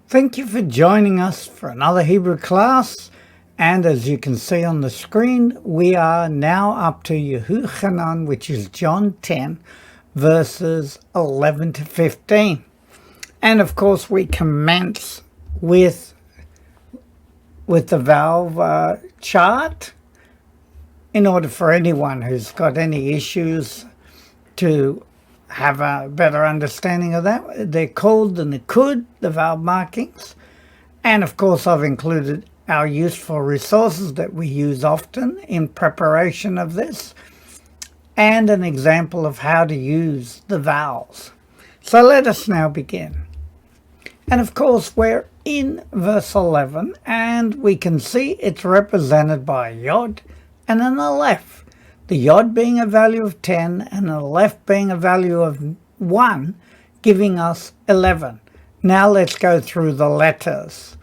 Thank you for joining us for another Hebrew class. And as you can see on the screen, we are now up to Yehochanan, which is John 10, verses 11 to 15. And of course, we commence with the valve chart in order for anyone who's got any issues to have a better understanding of that. They're called the Nikud, the valve markings. And of course, I've included our useful resources that we use often in preparation of this, and an example of how to use the vowels. So let us now begin. And of course, we're in verse 11, and we can see it's represented by a Yod and an Aleph. The Yod being a value of 10 and an Aleph being a value of 1, giving us 11. Now let's go through the letters.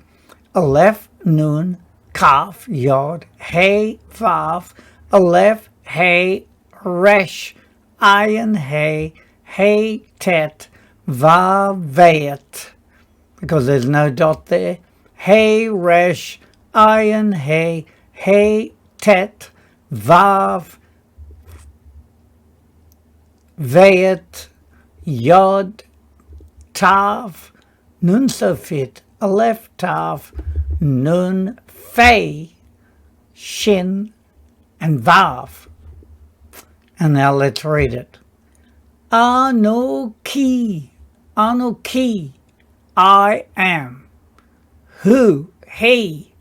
Aleph, Nun, Kaf, Yod, Hey, Vav, Aleph, Hey, Resh, Ayin, Hey, Hey, Tet, Vav, Vayet, because there's no dot there. Hey, Resh, Ayin, Hey, Hey, Tet, Vav, Vayet, Yod, Tav, Nun Sofit, Aleph, Tav, Nun, Fei, Shin, and Vav. And now let's read it. Anoki, Anoki, I am. Hu, he,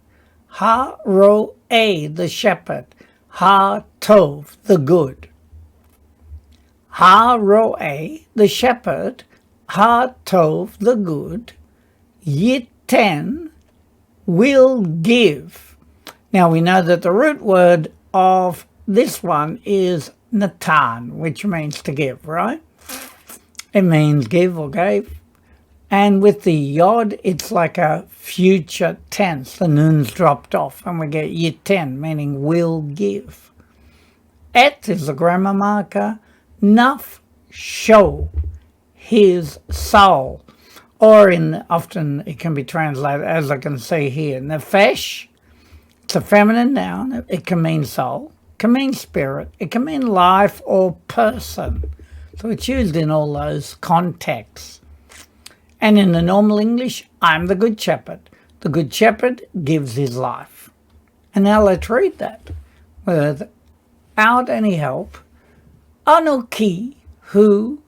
Ha-ro-e, the shepherd. Ha-tov, the good. Ha-ro-e, the shepherd. Ha-tov, the good. Yiten, will give. Now we know that the root word of this one is natan, which means to give, right? It means give or gave. And with the yod, it's like a future tense. The noon's dropped off, and we get yiten, meaning will give. Et is the grammar marker. Naf, show, his soul. Or often it can be translated, as I can see here, nefesh. It's a feminine noun. It can mean soul, it can mean spirit, it can mean life or person. So it's used in all those contexts. And in the normal English, I'm the good shepherd. The good shepherd gives his life. And now let's read that without any help. Anoki, who,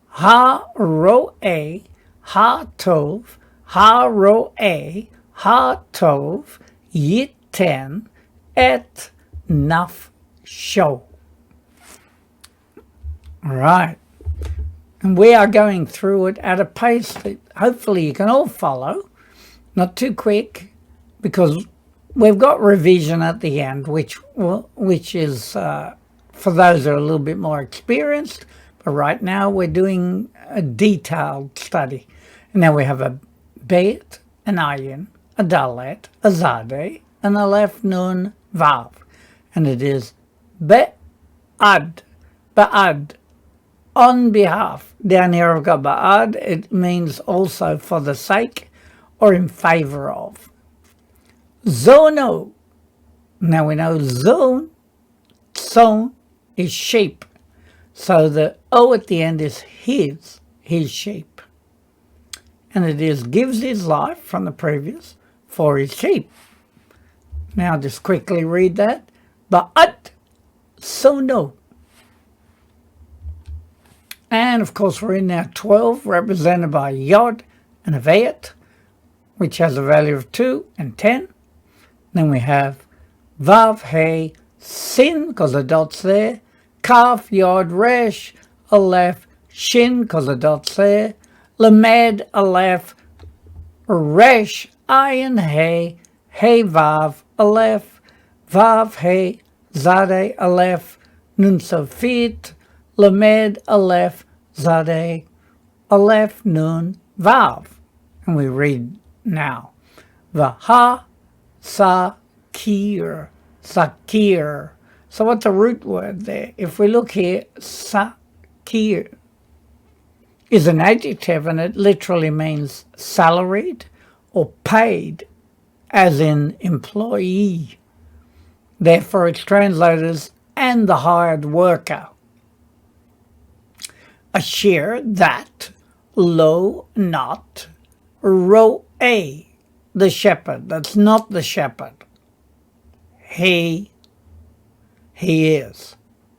ha-ro-e, ha-tov, ha-ro-e, ha-tov, yiten, et, naf-sho. All right. And we are going through it at a pace that hopefully you can all follow. Not too quick, because we've got revision at the end, which is for those who are a little bit more experienced. But right now we're doing a detailed study. And now we have a Bet, an Ayin, a Dalet, a Zadeh, an Aleph, Nun, Vav. And it is Be'ad, Ba'ad, on behalf. Down here I've got Ba'ad. It means also for the sake or in favor of. Zono. Now we know zon is sheep. So the O at the end is his sheep. And it is gives his life from the previous for his sheep. Now just quickly read that. Ba'at sono. And of course we're in now 12, represented by Yod and a Vayet, which has a value of 2 and 10. Then we have Vav, Hey, Sin, because the dot's there. Kaf, Yod, Resh, Aleph, Shin, because the dot's there. Lamed, Aleph, Resh, Ayin, Hey, Hey, Vav, Aleph, Vav, Hey, Zadeh, Aleph, Nun Sofit, Lamed, Aleph, Zadeh, Aleph, Nun, Vav. And we read now. Vaha, Sakir, Sakir. So what's the root word there? If we look here, Sakir, is an adjective, and it literally means salaried or paid, as in employee. Therefore, it's translated as and the hired worker. Asher, that, lo, not, ro'e, the shepherd. That's not the shepherd. He is.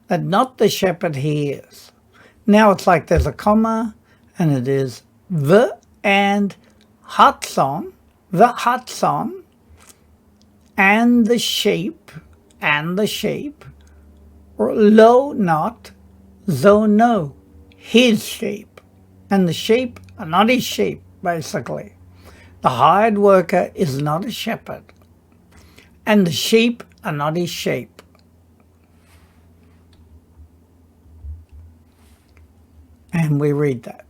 That's not the shepherd, he is. Now it's like there's a comma, and it is the and hatson, the hatson, and the sheep, or lo, not, zo, no, his sheep. And the sheep are not his sheep, basically. The hired worker is not a shepherd, and the sheep are not his sheep. And we read that.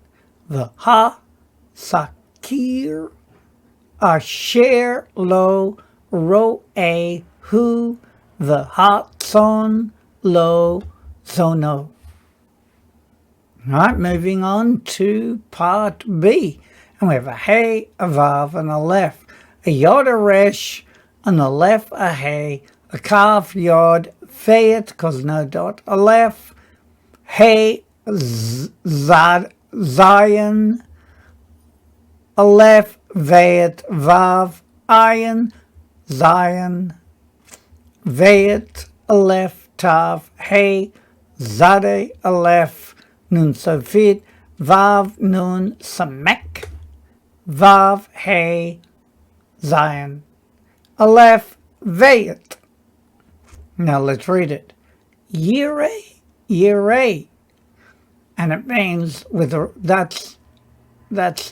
The ha-sakir asher lo ro'e hu the hatson lo zono. Right, moving on to part B. And we have a hey, a vav, and a lef. A yod, a resh, and a lef, a hey, a kaf, yod, fayet, because no dot, a lef, hey, Zion, Aleph, Vayet, Vav, Ayin, Zion, Vayet, Aleph, Tav, Hey, Zade, Aleph, Nun Sofit, Vav, Nun, Samek, Vav, Hey, Zion, Aleph, Vayet. Now let's read it. Yireh, Yireh. And it means that's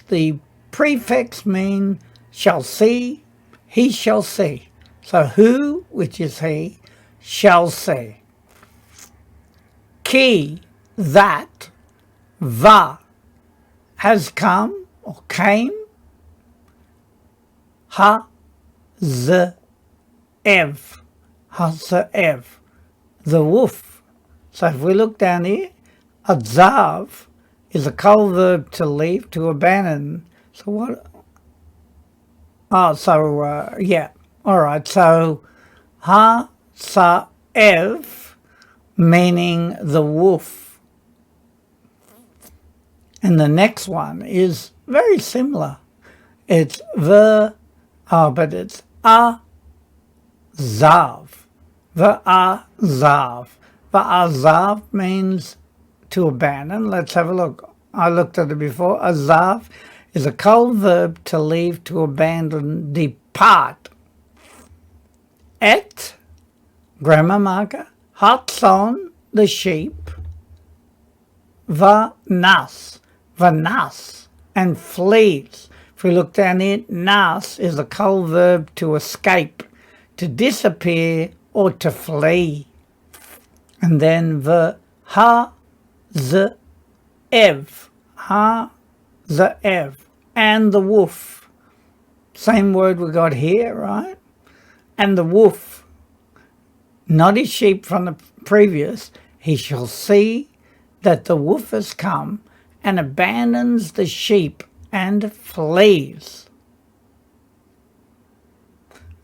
the prefix mean shall see, he shall see. So who, which is he, shall see. Ki, that, va, has come or came. Ha, z, ev, the wolf. So if we look down here, Azav is a kol verb to leave, to abandon. So what? Oh, yeah. All right. So ha-sa-ev, meaning the wolf. And the next one is very similar. It's but it's a-zav. The-a-zav. The-a-zav means to abandon. Let's have a look. I looked at it before. Azav is a kol verb to leave, to abandon, depart. Et, grammar marker, hatson, the sheep, vanas, and flees. If we look down here, nas is a kol verb to escape, to disappear, or to flee. And then the ev, and the wolf. Same word we got here, right? And the wolf, not his sheep from the previous, he shall see that the wolf has come and abandons the sheep and flees.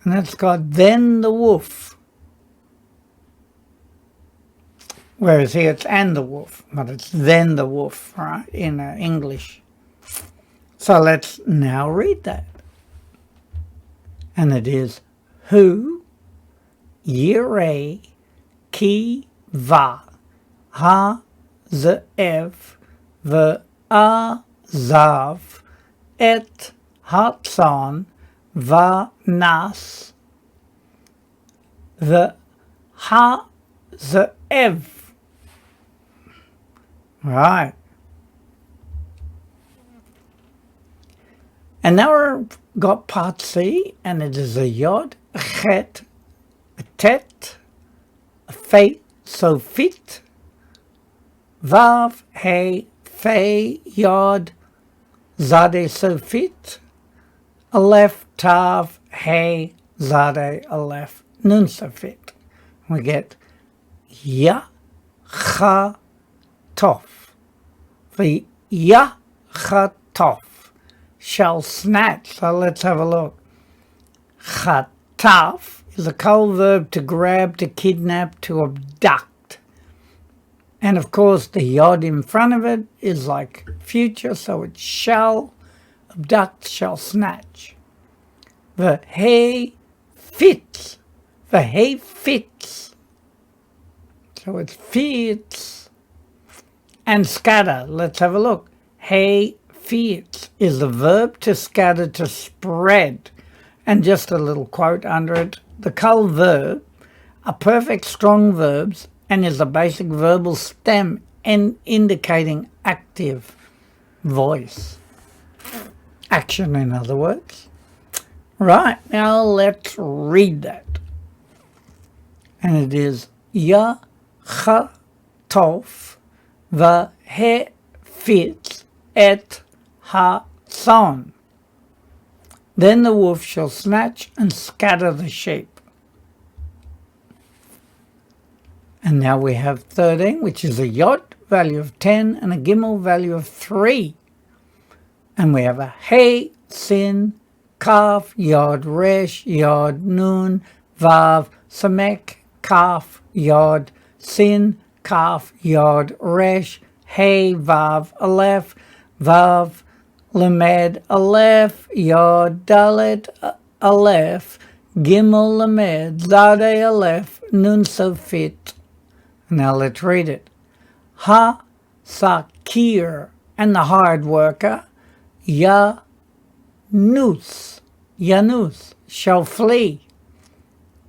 And that's got then the wolf. Whereas here it's and the wolf, but it's then the wolf, right, in English. So let's now read that. And it is who, yireh, ki, va, ha, ze'ev, ve'azav, et, hatson, va, nas, ha, ze'ev. Right. And now we've got part C, and it is a yod, a chet, a tet, a fe, sofit, vav, he, fe, yod, zade, sofit, aleph, tav, he, zade, aleph, nun, sofit. We get ya, cha, tof, the Yachatov, shall snatch. So let's have a look. Chataf is a kol verb to grab, to kidnap, to abduct. And of course the yod in front of it is like future, so it's shall, abduct, shall snatch. The hay fits. The hay fits. So it fits. And scatter. Let's have a look. Hay fits is the verb to scatter, to spread. And just a little quote under it. The kol verb are perfect strong verbs and is a basic verbal stem and indicating active voice. Action, in other words. Right, now let's read that. And it is Yachatov v'hefitz et ha-tzon. Then the wolf shall snatch and scatter the sheep. And now we have 13, which is a yod, value of 10, and a gimel, value of 3. And we have a hey, sin, kaf, yod, resh, yod, nun, vav, samek, kaf, yod, sin, kaf, yod, resh, hey, vav, aleph, vav, lamed, aleph, yod, dalet, aleph, gimel, lamed, zade, aleph, nun, sofit. Now let's read it. Ha, sakir, and the hard worker, yanus, shall flee.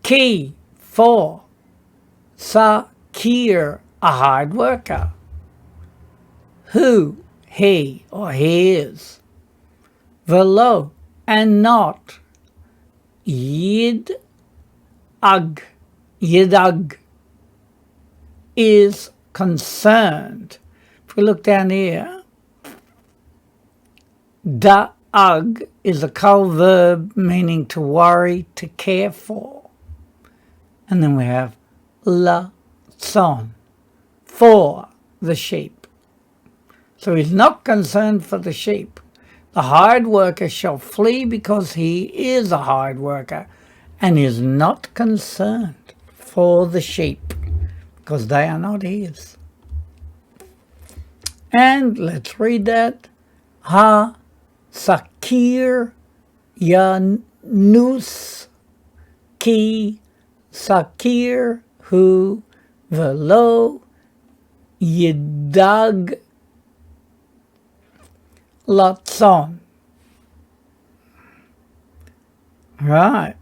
Ki, for, sakir, a hard worker. Who, he, or he is. Velo, and not. Yidag, is concerned. If we look down here, da'ag is a kol verb meaning to worry, to care for. And then we have la-son, for the sheep. So he's not concerned for the sheep. The hard worker shall flee because he is a hard worker and is not concerned for the sheep, because they are not his. And let's read that. Ha sakir yanus ki sakir hu velo yidag latzon. Right.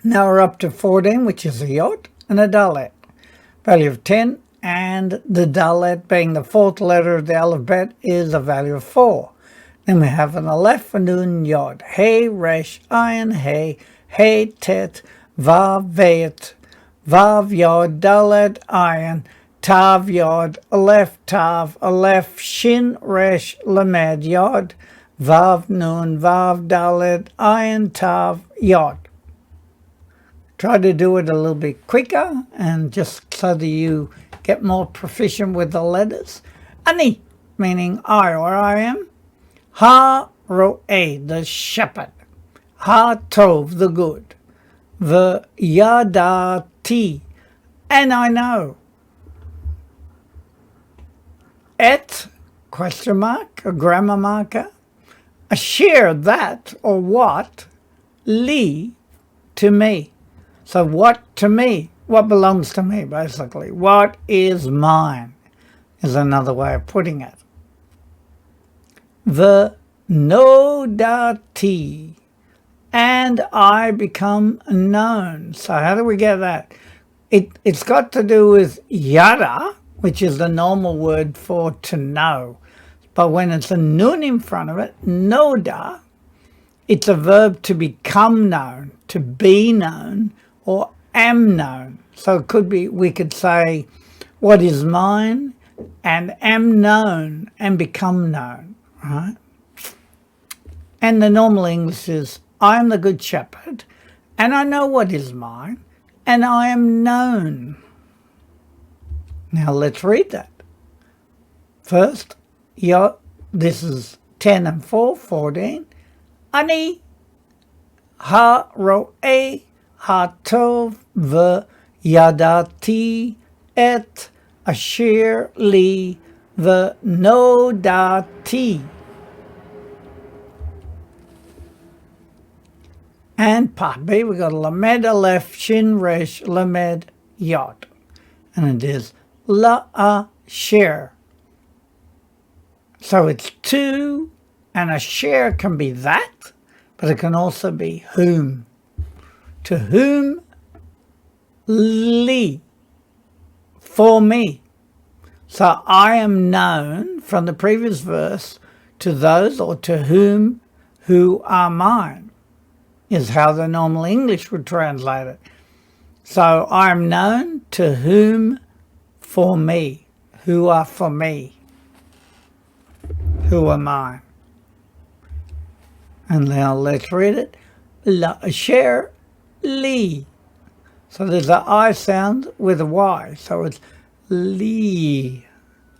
Now we're up to 14, which is a yod and a dalet. Value of 10, and the dalet, being the fourth letter of the alphabet, is a value of 4. Then we have an aleph, a nun, yod, hey, resh, ayin, hey, tet, vav, vet, vav, yod, dalet, ayin, tav, yod, aleph, tav, aleph, shin, resh, lamed, yod, vav, nun, vav, dalet, ayin, tav, yod. Try to do it a little bit quicker, and just so that you get more proficient with the letters. Ani, meaning I or I am. Ha ro'eh, the shepherd. Ha tov, the good. The yadati, and I know. Et, question mark, a grammar marker. Asher, that, or what, li, to me. So what to me? What belongs to me, basically? What is mine is another way of putting it. The nodati, and I become known. So how do we get that? It's got to do with yada, which is the normal word for to know. But when it's a nun in front of it, noda, it's a verb to become known, to be known, or am known. So it could be, we could say, what is mine, and am known, and become known, right? And the normal English is, I am the good shepherd, and I know what is mine, and I am known. Now let's read that. First, this is 10 and 4, 14. Ani ha-ro'eh ha-tov v'yadati et asher li v'nodati. And part B, we've got Lamed Aleph Shin Resh Lamed Yod. And it is La-a-sher. So it's to, and a share can be that, but it can also be whom. To whom? Li. For me. So I am known from the previous verse to those, or to whom, who are mine, is how the normal English would translate it. So I am known to whom for me, who are for me, who are mine. And now let's read it. La-asher li. So there's an I sound with a Y. So it's li,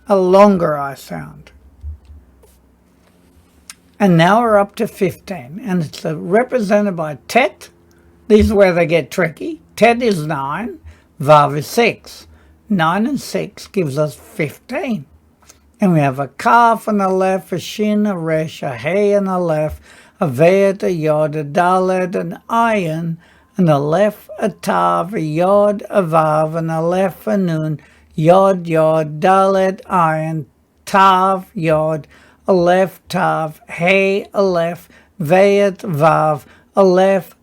a longer I sound. And now we're up to 15. And it's represented by tet. These are where they get tricky. Tet is 9. Vav is 6. 9 and 6 gives us 15. And we have a kaf and a lef, a shin, a resh, a hey and a lef, a vet, a yod, a dalet, an ayin, and a lef, a tav, a yod, a vav, and a lef, a nun, yod, yod, dalet, ayin, tav, yod, a lef, tav, hey, a lef, vet, vav, a lef,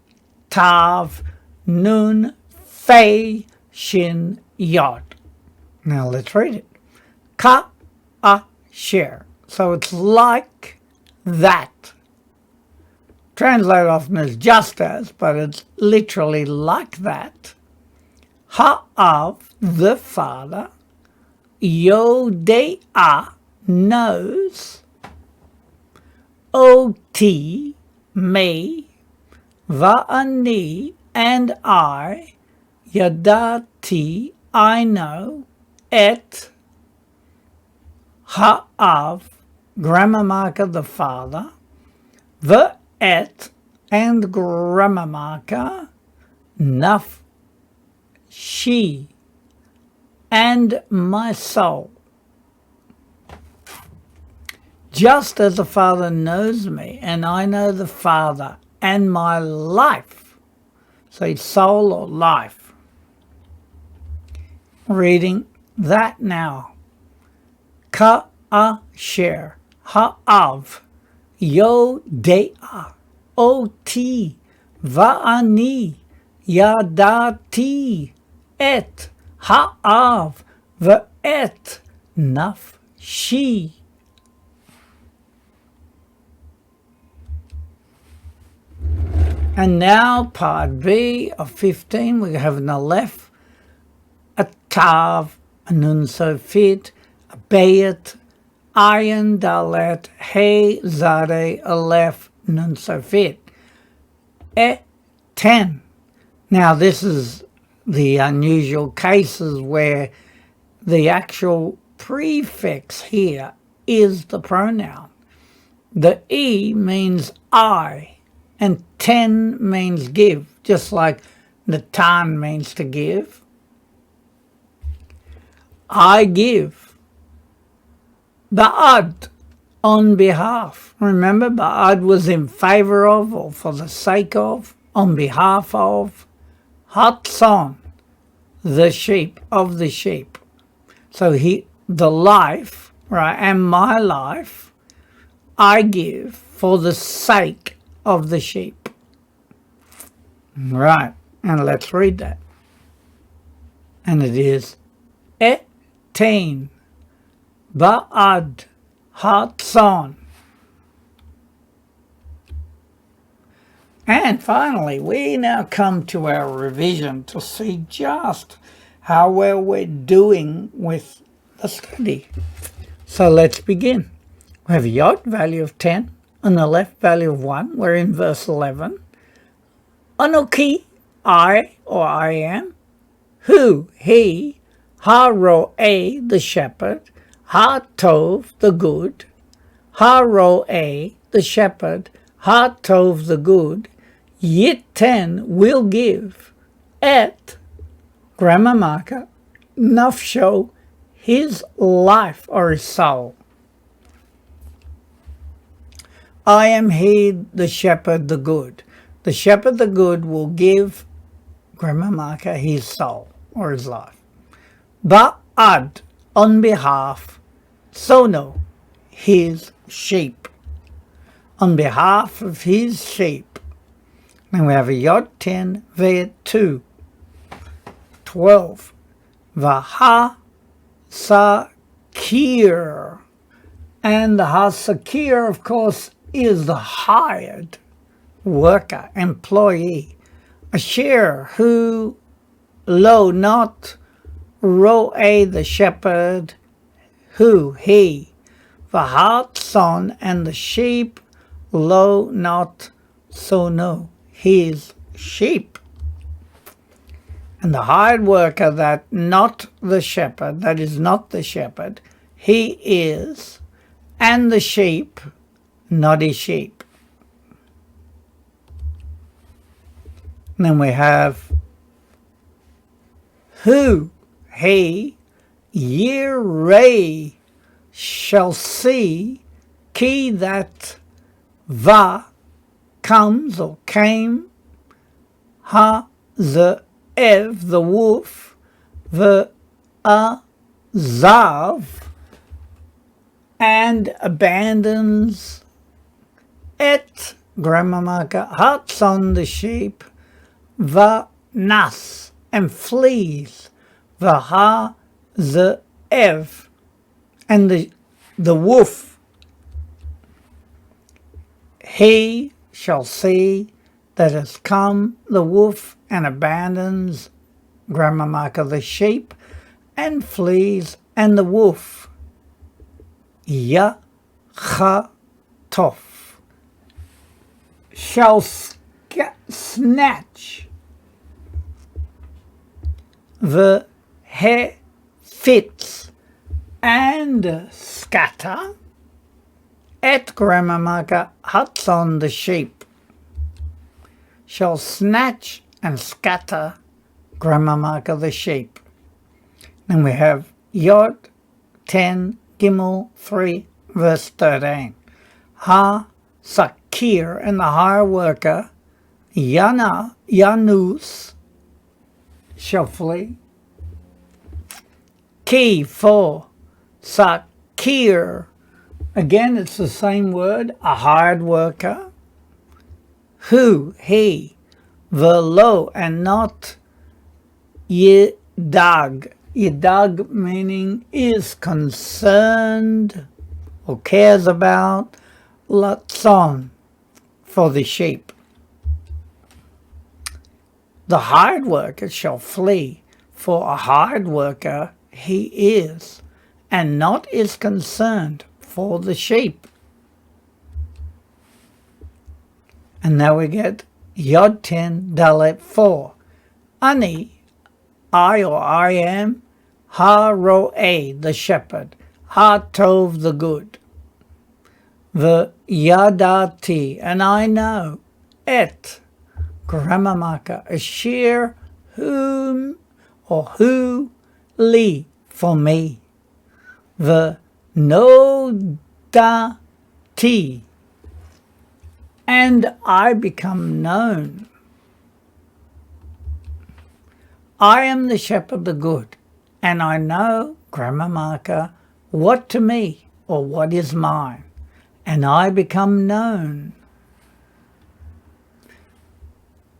tav, nun, fei, shin, yod. Now let's read it. Ka-a-sher. So it's like that. Translated often as just as, but it's literally like that. Ha-av, the father. Yodea, knows. O-T, me. Va-ani, and I. Yadati, I know. Et, ha'av, grammar marker the father, the et, and grammar marker, naf, she, and my soul. Just as the Father knows me, and I know the Father, and my life. Say soul or life. Reading that now. Ka-a-sher, ha'av, yodea, oti, va'ani, yadati, et, ha'av, ve'et, nafshi. And now part B of 15, we have an aleph, a tav, a nun sofit, a bayet, ayin dalet, hey zade, aleph, nun sofit. 10. Now this is the unusual cases where the actual prefix here is the pronoun. The E means I, and 10 means give, just like Natan means to give. I give. Ba'ad, on behalf. Remember, ba'ad was in favor of, or for the sake of, on behalf of. Hatzon, the sheep, of the sheep. So the life, right, and my life, I give for the sake of the sheep. Right, and let's read that. And it is etain, ba'ad, hatzon. And finally, we now come to our revision to see just how well we're doing with the study. So let's begin. We have a yod value of 10, on the left value of 1. We're in verse 11. Anoki, I, or I am. Who, he. Ha-ro-a, the shepherd, Ha-tov, the good, Ha-ro-a, the shepherd, Ha-tov, the good, Yiten will give, Et, grammar marker, Nafsho, his life or his soul. I am he, the shepherd, the good. The shepherd, the good, will give, grammar marker, his soul or his life. Ba'ad, on behalf, Sono, his sheep. On behalf of his sheep. And we have a Yod 10, Ve 2, 12. Vaha Sakir. And the Hasakir, of course, is the hired worker, employee. Asher, who, lo, not, Roe, the shepherd, who, he, Vahatson, and the sheep, lo, not, sono, his sheep. And the hired worker, that not the shepherd, that is not the shepherd, he is, and the sheep, not his sheep. And then we have who, he, Yirei, shall see, ki, that, va, comes or came, ha, the ev, the wolf, the zav, and abandons, et, grammar marker, hatson, the sheep, va, nas, and flees, vaha, the ev, and the wolf, he shall see that has come the wolf and abandons, grammar marker, the sheep, and flees, and the wolf, ya, cha, tof, shall snatch, the he fits, and scatter, et, grammar marker, hatson, the sheep, shall snatch and scatter, grammar marker, the sheep. Then we have Yod 10, Gimel 3, verse 13. Ha Sakir, and the hire worker, Yana, Yanus, shall flee. Ki, for, Sakir, again it's the same word, a hired worker. Who, he, velo, and not Yedag. Yedag meaning is concerned or cares about, Latson, for the sheep. The hired worker shall flee, for a hired worker he is, and not is concerned for the sheep. And now we get Yod 10, Dalet 4. Ani, I or I am, Ha-ro-a, the shepherd, Ha-tov, the good. The Yadati, and I know, Et, grammar marker, Asher, whom, or who, li, for me. The No-da-ti, and I become known. I am the shepherd, the good, and I know, grammar marker, what to me, or what is mine, and I become known.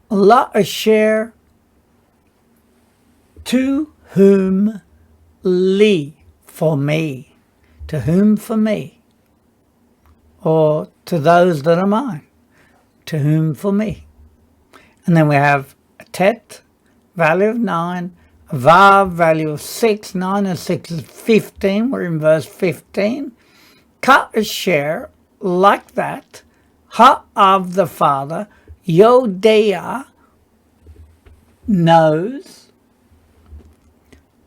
La asher, to whom, li, for me, to whom for me, or to those that are mine, to whom for me. And then we have a tet, value of 9, a vav, value of 6, 9 and 6 is 15, we're in verse 15. Ka asher, like that, ha of the father, yodea, knows,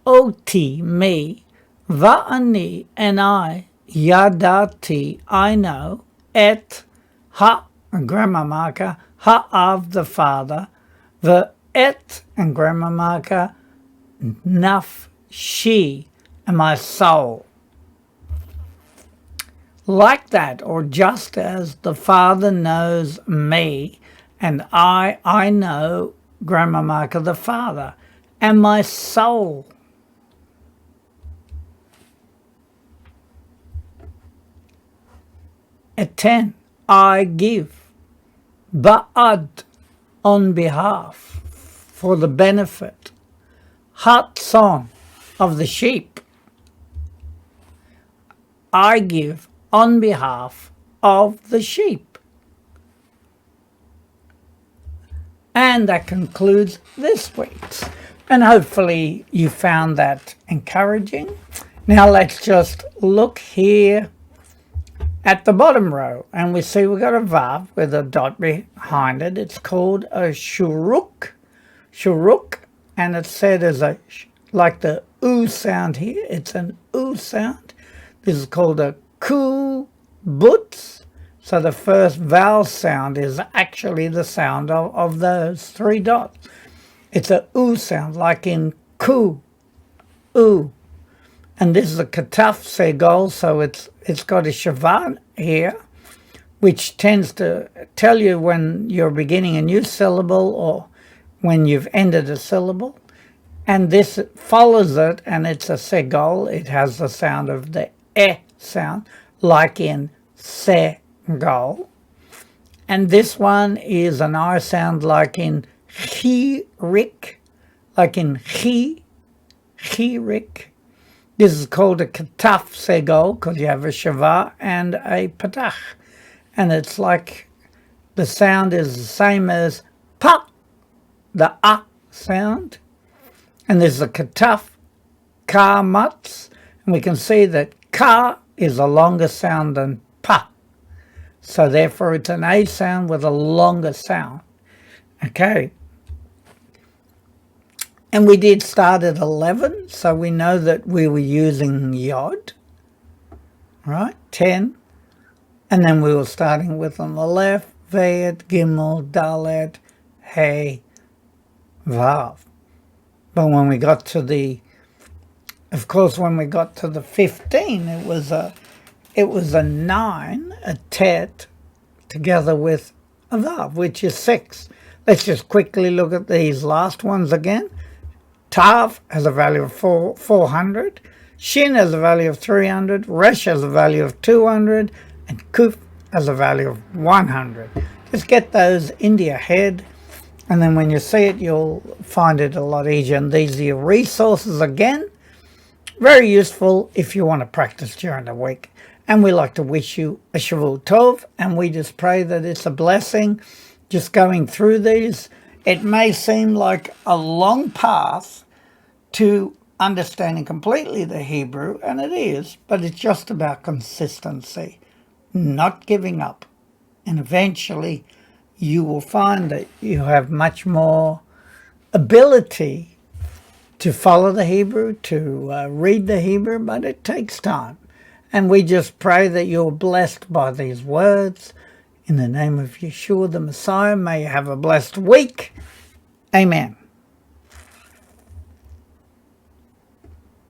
oti, me, va'ani, and I, yadati, I know, et, ha, and grammar marker, ha'av, the father, the et, and grammar marker, nafshi, and my soul. Like that, or just as the Father knows me, and I know, grammar marker, the Father, and my soul. At 10, I give, ba'ad, on behalf, for the benefit, hatson, of the sheep. I give on behalf of the sheep. And that concludes this week's. And hopefully you found that encouraging. Now let's just look here at the bottom row, and we see we've got a vav with a dot behind it. It's called a shuruk, and it's said as a, like the oo sound here, it's an oo sound. This is called a ku-butz. So the first vowel sound is actually the sound of those three dots. It's a oo sound, like in ku, oo. And this is a kataf segol, so it's got a shavan here, which tends to tell you when you're beginning a new syllable or when you've ended a syllable. And this follows it, and it's a segol. It has the sound of the sound, like in segol. And this one is an I sound like in chirik, like in chirik. This is called a kataf segol because you have a shava and a patach. And it's like the sound is the same as pa, the sound. And there's a kataf, ka mutz, and we can see that ka is a longer sound than pa. So therefore it's an A sound with a longer sound. Okay. And we did start at 11, so we know that we were using yod, right? 10. And then we were starting with on the left, Vayet, Gimel, Dalet, Hey, Vav. But when we got to the, of course, when we got to the 15, it was a 9, a tet, together with a vav, which is 6. Let's just quickly look at these last ones again. Tav has a value of 400, Shin has a value of 300, Resh has a value of 200, and Kuf has a value of 100. Just get those into your head, and then when you see it, you'll find it a lot easier. And these are your resources again. Very useful if you want to practice during the week. And we like to wish you a Shavua Tov, and we just pray that it's a blessing just going through these. It may seem like a long path to understanding completely the Hebrew, and it is, but it's just about consistency, not giving up. And eventually you will find that you have much more ability to follow the Hebrew, to read the Hebrew, but it takes time. And we just pray that you're blessed by these words. In the name of Yeshua the Messiah, may you have a blessed week. Amen.